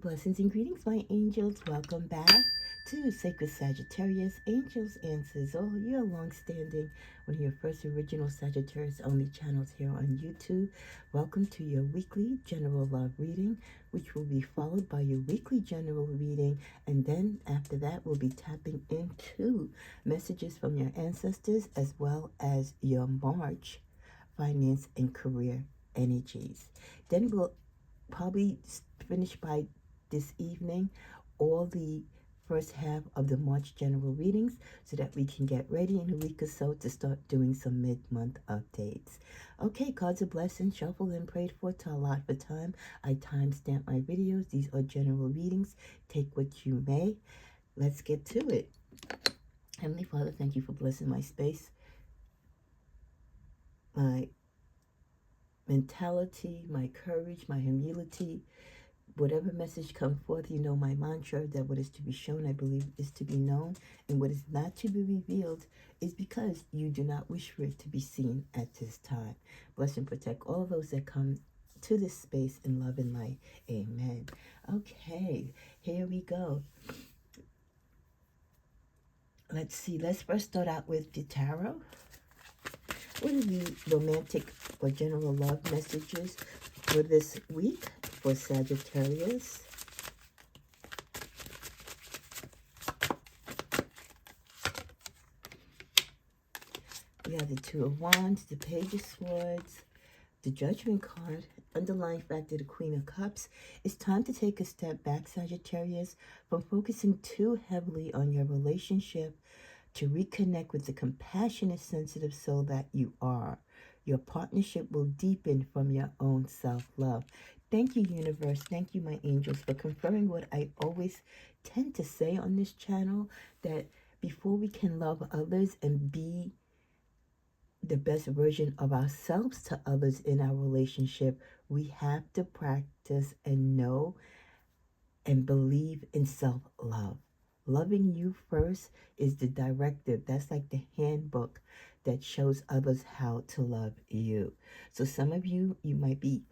Blessings and greetings, my angels. Welcome back to Sacred Sagittarius, Angels Answers. Oh, you're long-standing, one of your first original Sagittarius only channels here on YouTube. Welcome to your weekly general love reading, which will be followed by your weekly general reading. And then after that, we'll be tapping into messages from your ancestors as well as your March finance and career energies. Then we'll probably finish by this evening all the first half of the March general readings so that we can get ready in a week or so to start doing some mid-month updates. Okay, cards of blessing, shuffled and prayed for to allot for time. I timestamp my videos. These are general readings. Take what you may. Let's get to it. Heavenly Father, thank you for blessing my space, my mentality, my courage, my humility. Whatever message comes forth, you know my mantra that what is to be shown, I believe, is to be known, and what is not to be revealed is because you do not wish for it to be seen at this time. Bless and protect all those that come to this space in love and light. Amen. Okay, here we go. Let's see. Let's first start out with the tarot. What are the romantic or general love messages for this week for Sagittarius? We have the Two of Wands, the Page of Swords, the Judgment card, underlying factor, the Queen of Cups. It's time to take a step back, Sagittarius, from focusing too heavily on your relationship to reconnect with the compassionate, sensitive soul that you are. Your partnership will deepen from your own self-love. Thank you, universe. Thank you, my angels, for confirming what I always tend to say on this channel, that before we can love others and be the best version of ourselves to others in our relationship, we have to practice and know and believe in self-love. Loving you first is the directive. That's like the handbook that shows others how to love you. So some of you, you might be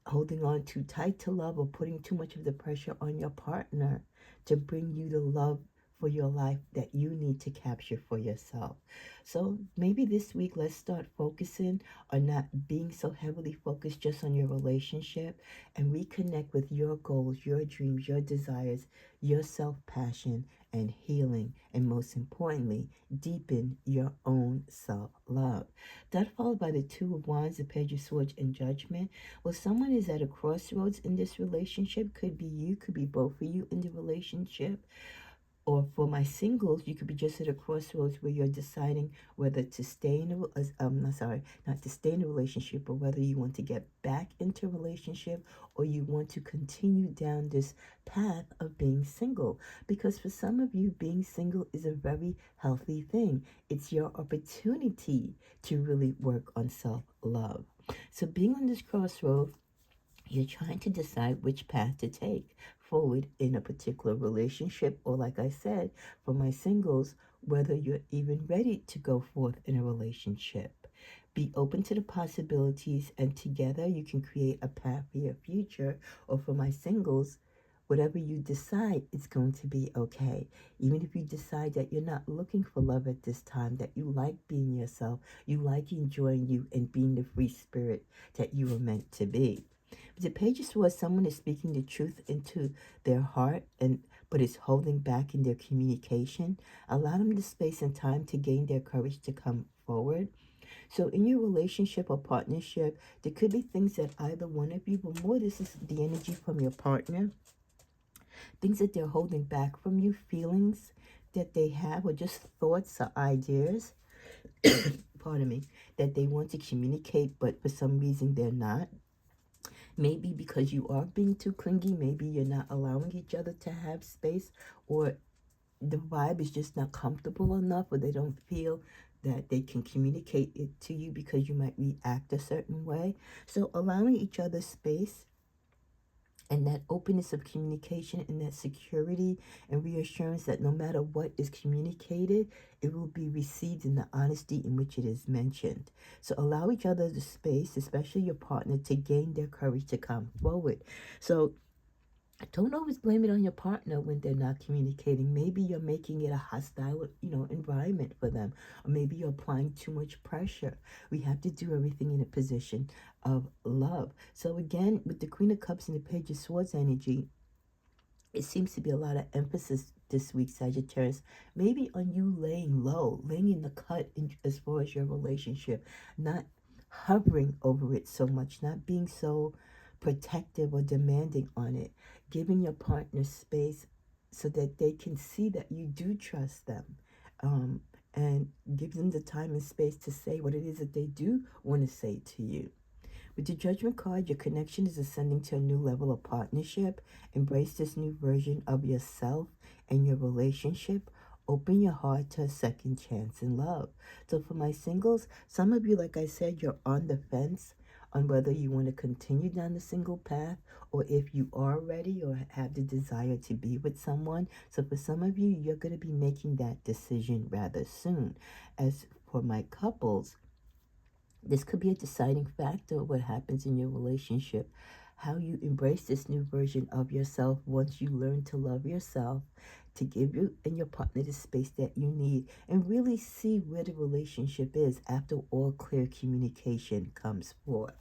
holding on too tight to love or putting too much of the pressure on your partner to bring you the love for your life that you need to capture for yourself. So maybe this week, let's start focusing on not being so heavily focused just on your relationship and reconnect with your goals, your dreams, your desires, your self-passion and healing, and most importantly, deepen your own self-love. That followed by the Two of Wands, the Page of Swords, and Judgment. Well, someone is at a crossroads in this relationship. Could be you, could be both of you in the relationship. Or for my singles, you could be just at a crossroads where you're deciding whether to stay in not to stay in a relationship, but whether you want to get back into a relationship or you want to continue down this path of being single. Because for some of you, being single is a very healthy thing. It's your opportunity to really work on self-love. So being on this crossroad, you're trying to decide which path to take forward in a particular relationship, or like I said, for my singles, whether you're even ready to go forth in a relationship. Be open to the possibilities, and together you can create a path for your future. Or for my singles, whatever you decide, it's going to be okay. Even if you decide that you're not looking for love at this time, that you like being yourself, you like enjoying you and being the free spirit that you were meant to be. The Page of Swords, someone is speaking the truth into their heart, but is holding back in their communication. Allow them the space and time to gain their courage to come forward. So in your relationship or partnership, there could be things that either one of you, but more this is the energy from your partner, things that they're holding back from you, feelings that they have, or just thoughts or ideas, pardon me, that they want to communicate, but for some reason they're not. Maybe because you are being too clingy, maybe you're not allowing each other to have space, or the vibe is just not comfortable enough, or they don't feel that they can communicate it to you because you might react a certain way. So allowing each other space and that openness of communication and that security and reassurance that no matter what is communicated, it will be received in the honesty in which it is mentioned. So allow each other the space, especially your partner, to gain their courage to come forward. So Don't always blame it on your partner when they're not communicating. Maybe you're making it a hostile, environment for them. Or maybe you're applying too much pressure. We have to do everything in a position of love. So again, with the Queen of Cups and the Page of Swords energy, it seems to be a lot of emphasis this week, Sagittarius, maybe on you laying low, laying in the cut as far as your relationship, not hovering over it so much, not being so protective or demanding on it, giving your partner space so that they can see that you do trust them, and give them the time and space to say what it is that they do want to say to you. With the Judgment card, your connection is ascending to a new level of partnership. Embrace this new version of yourself and your relationship. Open your heart to a second chance in love. So for my singles, some of you, like I said, you're on the fence on whether you want to continue down the single path or if you are ready or have the desire to be with someone. So for some of you, you're going to be making that decision rather soon. As for my couples, this could be a deciding factor of what happens in your relationship, how you embrace this new version of yourself once you learn to love yourself, to give you and your partner the space that you need, and really see where the relationship is after all clear communication comes forth.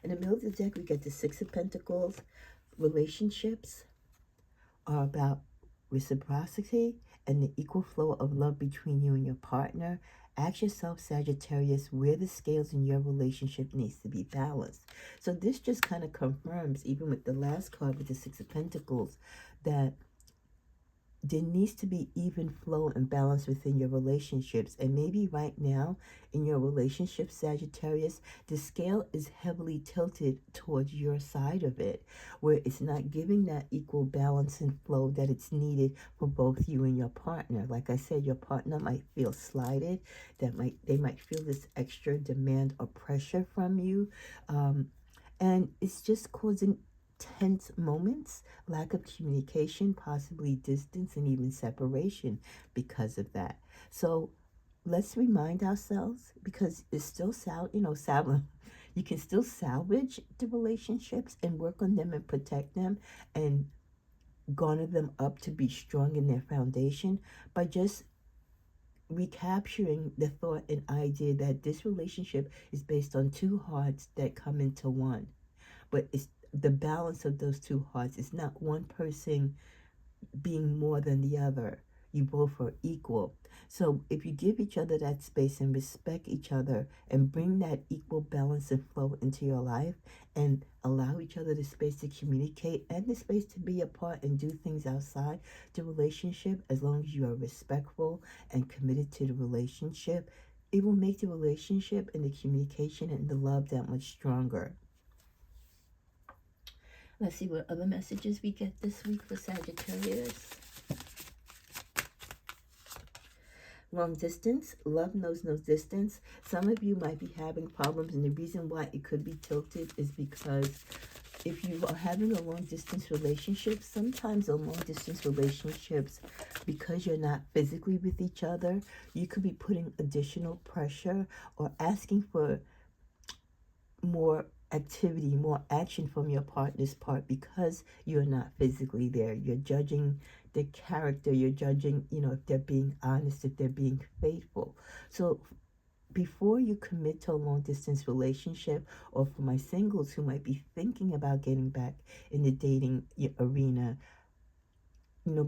In the middle of the deck, we get the Six of Pentacles. Relationships are about reciprocity and the equal flow of love between you and your partner. Ask yourself, Sagittarius, where the scales in your relationship needs to be balanced. So this just kind of confirms, even with the last card with the Six of Pentacles, that there needs to be even flow and balance within your relationships. And maybe right now in your relationship, Sagittarius, the scale is heavily tilted towards your side of it, where it's not giving that equal balance and flow that it's needed for both you and your partner. Like I said, your partner might feel slighted, they might feel this extra demand or pressure from you. And it's just causing tense moments, lack of communication, possibly distance, and even separation because of that. So let's remind ourselves, because it's still you can still salvage the relationships and work on them and protect them and garner them up to be strong in their foundation by just recapturing the thought and idea that this relationship is based on two hearts that come into one. But it's the balance of those two hearts. It's not one person being more than the other. You both are equal. So if you give each other that space and respect each other and bring that equal balance and flow into your life and allow each other the space to communicate and the space to be apart and do things outside the relationship, as long as you are respectful and committed to the relationship, it will make the relationship and the communication and the love that much stronger. Let's see what other messages we get this week for Sagittarius. Long distance. Love knows no distance. Some of you might be having problems, and the reason why it could be tilted is because if you are having a long distance relationship, sometimes a long distance relationships, because you're not physically with each other, you could be putting additional pressure or asking for more activity, more action from your partner's part because you're not physically there. You're judging the character, you're judging, if they're being honest, if they're being faithful. So before you commit to a long distance relationship, or for my singles who might be thinking about getting back in the dating arena,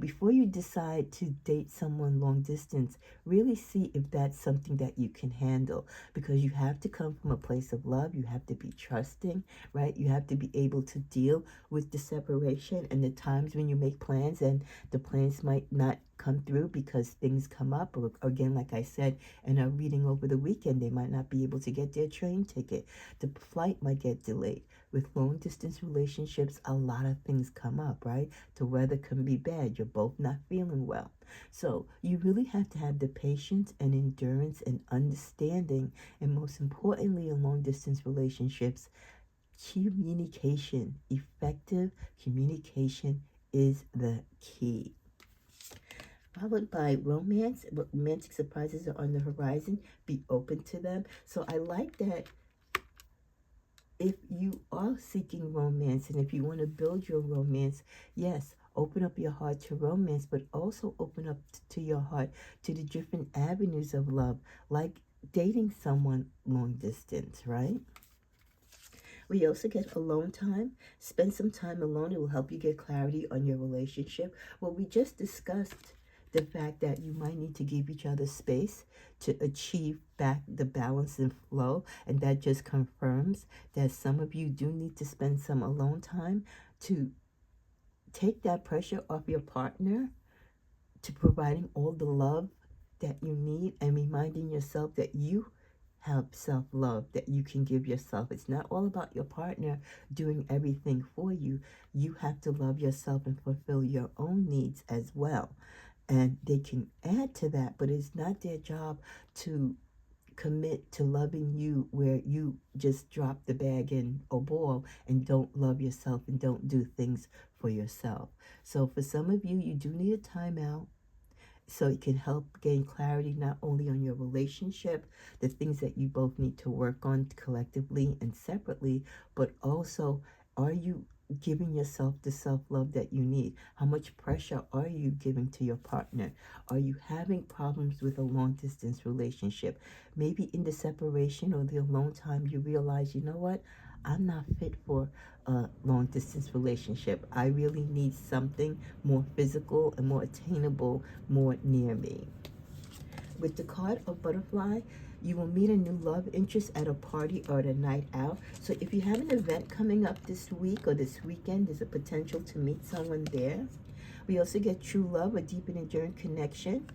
before you decide to date someone long distance, really see if that's something that you can handle, because you have to come from a place of love. You have to be trusting, right? You have to be able to deal with the separation and the times when you make plans and the plans might not come through because things come up, or again, like I said in our reading over the weekend, they might not be able to get their train ticket. The flight might get delayed. With long distance relationships, a lot of things come up, right? The weather can be bad. You're both not feeling well. So you really have to have the patience and endurance and understanding. And most importantly, in long distance relationships, communication. Effective communication is the key. Followed by romance. Romantic surprises are on the horizon. Be open to them. So I like that if you are seeking romance and if you want to build your romance, yes, open up your heart to romance, but also open up to your heart to the different avenues of love, like dating someone long distance, right? We also get alone time. Spend some time alone. It will help you get clarity on your relationship. Well, we just discussed the fact that you might need to give each other space to achieve back the balance and flow. And that just confirms that some of you do need to spend some alone time to take that pressure off your partner, to providing all the love that you need, and reminding yourself that you have self-love that you can give yourself. It's not all about your partner doing everything for you. You have to love yourself and fulfill your own needs as well. And they can add to that, but it's not their job to commit to loving you where you just drop the bag in a ball and don't love yourself and don't do things for yourself. So for some of you, you do need a timeout so it can help gain clarity not only on your relationship, the things that you both need to work on collectively and separately, but also, are you giving yourself the self-love that you need? How much pressure are you giving to your partner? Are you having problems with a long-distance relationship? Maybe in the separation or the alone time, you realize, you know what? I'm not fit for a long distance relationship. I really need something more physical and more attainable, more near me. With the card of butterfly, you will meet a new love interest at a party or at a night out. So if you have an event coming up this week or this weekend, there's a potential to meet someone there. We also get true love, a deep and enduring connection.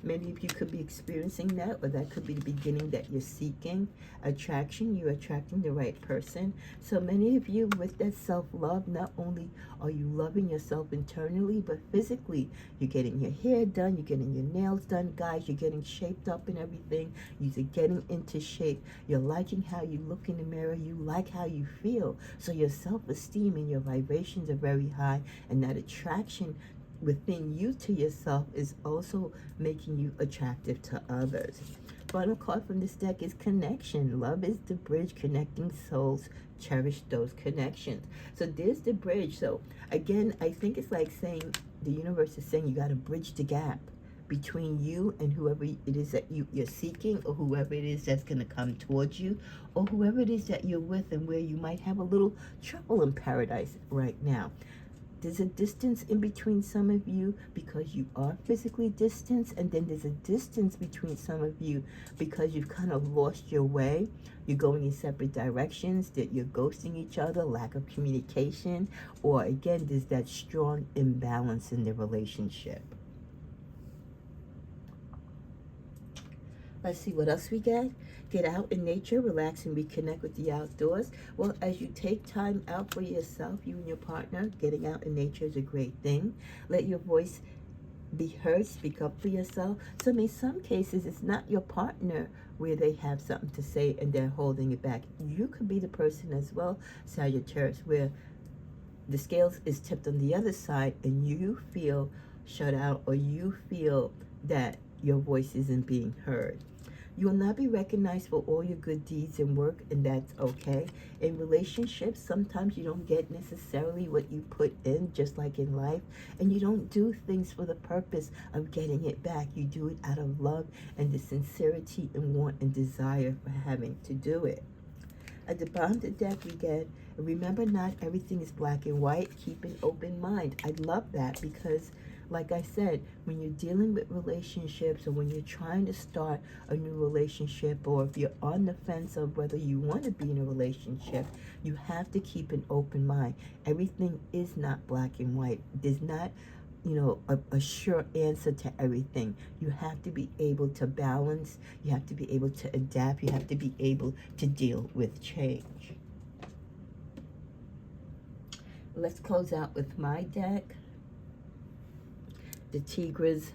Many of you could be experiencing that, or that could be the beginning that you're seeking attraction. You're attracting the right person. So many of you, with that self-love, not only are you loving yourself internally, but physically, you're getting your hair done, you're getting your nails done, guys, you're getting shaped up and everything. You're getting into shape. You're liking how you look in the mirror. You like how you feel. So your self-esteem and your vibrations are very high, and that attraction within you to yourself is also making you attractive to others. Final card from this deck is connection. Love is the bridge connecting souls. Cherish those connections. So there's the bridge. So again, I think it's like saying, the universe is saying you got to bridge the gap between you and whoever it is that you're seeking, or whoever it is that's going to come towards you, or whoever it is that you're with, and where you might have a little trouble in paradise right now. There's a distance in between some of you because you are physically distanced, and then there's a distance between some of you because you've kind of lost your way. You're going in separate directions, that you're ghosting each other, lack of communication, or again, there's that strong imbalance in the relationship. Let's see what else we get. Get out in nature, relax, and reconnect with the outdoors. Well, as you take time out for yourself, you and your partner, getting out in nature is a great thing. Let your voice be heard. Speak up for yourself. So in some cases, it's not your partner where they have something to say and they're holding it back. You could be the person as well, Sagittarius, where the scales is tipped on the other side and you feel shut out, or you feel that your voice isn't being heard. You will not be recognized for all your good deeds and work, and that's okay. In relationships, sometimes you don't get necessarily what you put in, just like in life, and you don't do things for the purpose of getting it back. You do it out of love and the sincerity and want and desire for having to do it. At the bottom of the deck, we get, remember, not everything is black and white. Keep an open mind. I love that because, like I said, when you're dealing with relationships, or when you're trying to start a new relationship, or if you're on the fence of whether you want to be in a relationship, you have to keep an open mind. Everything is not black and white. There's not, a sure answer to everything. You have to be able to balance. You have to be able to adapt. You have to be able to deal with change. Let's close out with my deck. The Tigra's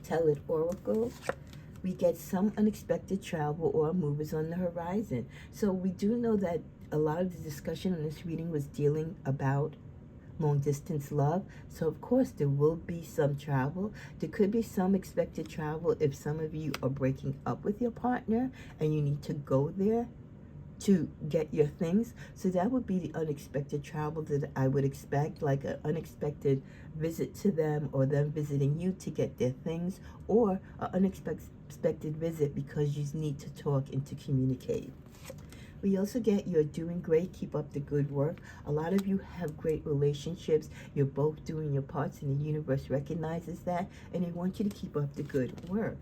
Tell It Oracle. We get some unexpected travel or movers on the horizon. So we do know that a lot of the discussion in this reading was dealing about long distance love. So of course there will be some travel. There could be some expected travel if some of you are breaking up with your partner and you need to go there to get your things. So that would be the unexpected travel that I would expect, like an unexpected visit to them, or them visiting you to get their things, or an unexpected visit because you need to talk and to communicate. We also get you're doing great. Keep up the good work. A lot of you have great relationships. You're both doing your parts, and the universe recognizes that, and they want you to keep up the good work.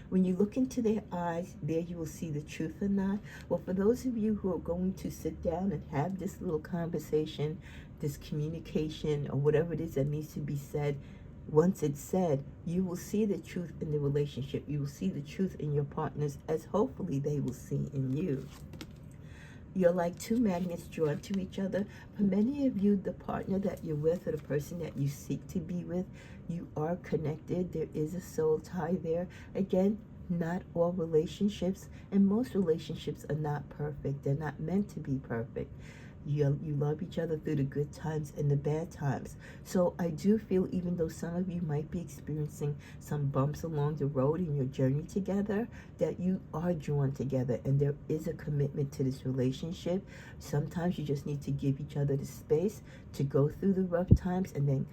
When you look into their eyes, there you will see the truth or not. Well, for those of you who are going to sit down and have this little conversation, this communication, or whatever it is that needs to be said, once it's said, you will see the truth in the relationship. You will see the truth in your partners, as hopefully they will see in you. You're like two magnets drawn to each other. For many of you, the partner that you're with, or the person that you seek to be with, you are connected. There is a soul tie there. Again, not all relationships, and most relationships are not perfect. They're not meant to be perfect. You love each other through the good times and the bad times. So I do feel, even though some of you might be experiencing some bumps along the road in your journey together, that you are drawn together, and there is a commitment to this relationship. Sometimes you just need to give each other the space to go through the rough times, and then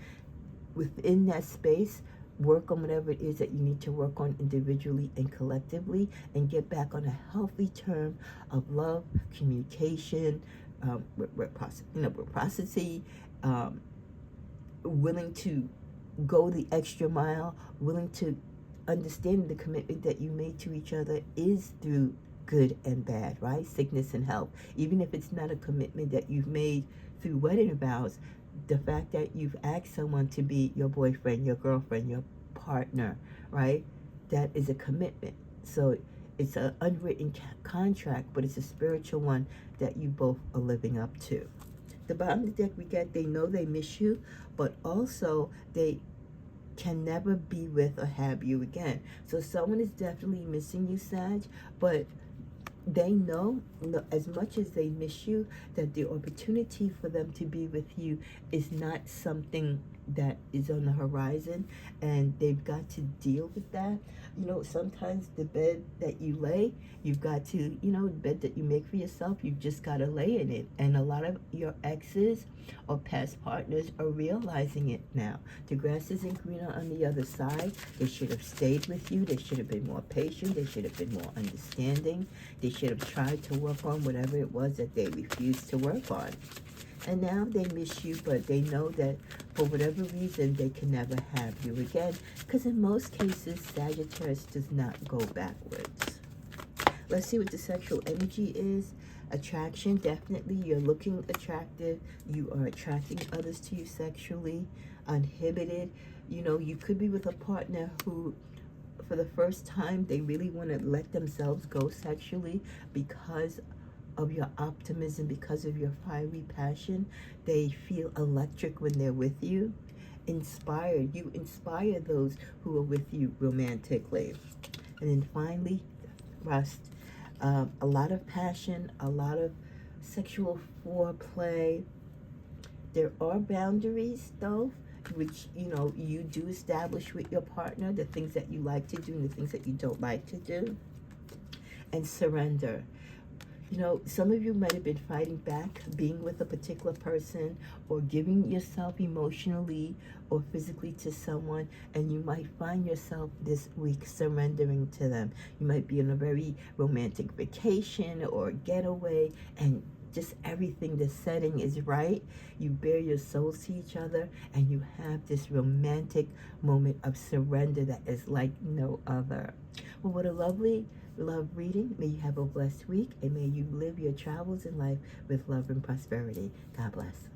within that space, work on whatever it is that you need to work on individually and collectively, and get back on a healthy term of love, communication, reciprocity, willing to go the extra mile, willing to understand the commitment that you made to each other is through good and bad, right? Sickness and health. Even if it's not a commitment that you've made through wedding vows, the fact that you've asked someone to be your boyfriend, your girlfriend, your partner, right? That is a commitment. So it's an unwritten contract, but it's a spiritual one that you both are living up to. The bottom of the deck, we get they know they miss you, but also they can never be with or have you again. So someone is definitely missing you, Sag, but they know, as much as they miss you, that the opportunity for them to be with you is not something that is on the horizon, and they've got to deal with that. You know, sometimes the bed that you lay, you've got to, you know, the bed that you make for yourself, you've just got to lay in it. And a lot of your exes or past partners are realizing it now. The grass isn't greener on the other side. They should have stayed with you. They should have been more patient. They should have been more understanding. They should have tried to work on whatever it was that they refused to work on. And now they miss you, but they know that for whatever reason, they can never have you again. Because in most cases, Sagittarius does not go backwards. Let's see what the sexual energy is. Attraction, definitely. You're looking attractive. You are attracting others to you sexually. Uninhibited. You know, you could be with a partner who, for the first time, they really want to let themselves go sexually because of your optimism, because of your fiery passion. They feel electric when they're with you. Inspired. You inspire those who are with you romantically. And then finally, Rust. A lot of passion, a lot of sexual foreplay. There are boundaries, though, which, you know, you do establish with your partner, the things that you like to do and the things that you don't like to do. And surrender. You know, some of you might have been fighting back being with a particular person, or giving yourself emotionally or physically to someone, and you might find yourself this week surrendering to them. You might be on a very romantic vacation or getaway, and just everything, the setting is right. You bare your souls to each other, and you have this romantic moment of surrender that is like no other. Well, what a lovely love reading. May you have a blessed week, and may you live your travels in life with love and prosperity. God bless.